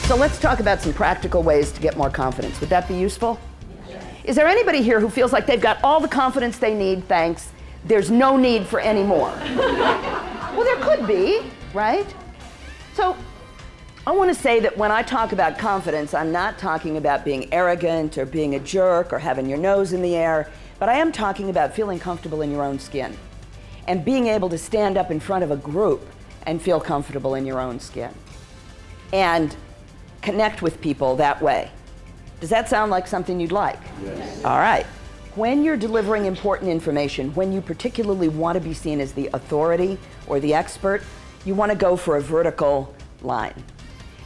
So let's talk about some practical ways to get more confidence. Would that be useful? Is there anybody here who feels like they've got all the confidence they need, thanks, there's no need for any more? Well, there could be, right? So I want to say that when I talk about confidence, I'm not talking about being arrogant or being a jerk or having your nose in the air, but I am talking about feeling comfortable in your own skin and being able to stand up in front of a group and feel comfortable in your own skin and connect with people that way. Does that sound like something you'd like? Yes. All right. When you're delivering important information, when you particularly want to be seen as the authority or the expert, you want to go for a vertical line.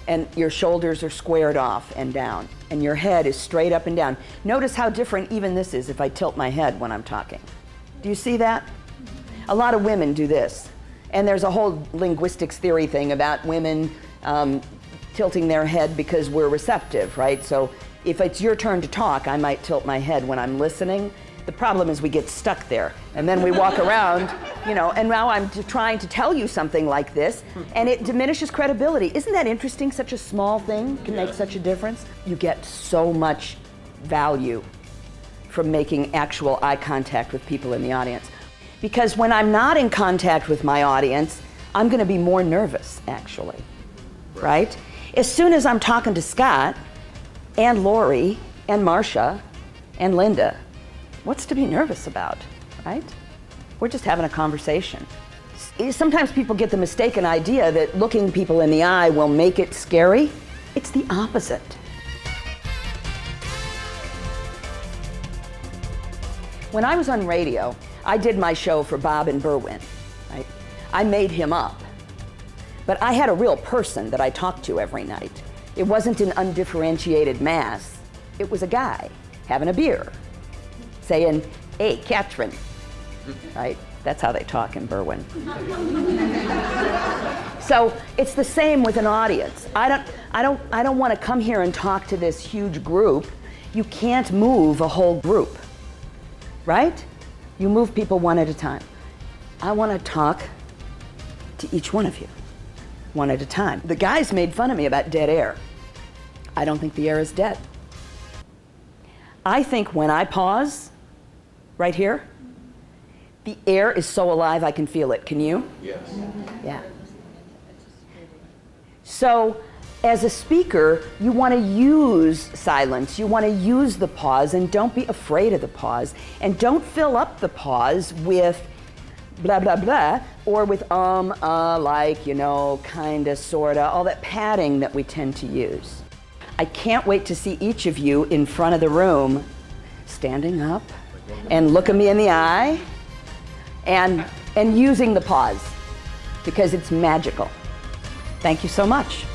And your shoulders are squared off and down, and your head is straight up and down. Notice how different even this is if I tilt my head when I'm talking. Do you see that? A lot of women do this. And there's a whole linguistics theory thing about women tilting their head because we're receptive, right? So if it's your turn to talk, I might tilt my head when I'm listening. The problem is we get stuck there, and then we walk around, you know, and now I'm trying to tell you something like this, and it diminishes credibility. Isn't that interesting? Such a small thing can make such a difference. You get so much value from making actual eye contact with people in the audience. Because when I'm not in contact with my audience, I'm going to be more nervous, actually, right? As soon as I'm talking to Scott and Lori and Marcia and Linda, what's to be nervous about, right? We're just having a conversation. Sometimes people get the mistaken idea that looking people in the eye will make it scary. It's the opposite. When I was on radio, I did my show for Bob and Berwyn, right? I made him up. But I had a real person that I talked to every night. It wasn't an undifferentiated mass. It was a guy having a beer, saying, "Hey, Katrin," right? That's how they talk in Berwyn. So it's the same with an audience. I don't want to come here and talk to this huge group. You can't move a whole group, right? You move people one at a time. I want to talk to each one of you, one at a time. The guys made fun of me about dead air. I don't think the air is dead. I think when I pause, right here, the air is so alive I can feel it. Can you? Yes. Yeah. So, as a speaker, you want to use silence. You want to use the pause, and don't be afraid of the pause. And don't fill up the pause with blah, blah, blah, or with like, you know, kinda, sorta, all that padding that we tend to use. I can't wait to see each of you in front of the room, standing up and looking me in the eye and using the pause, because it's magical. Thank you so much.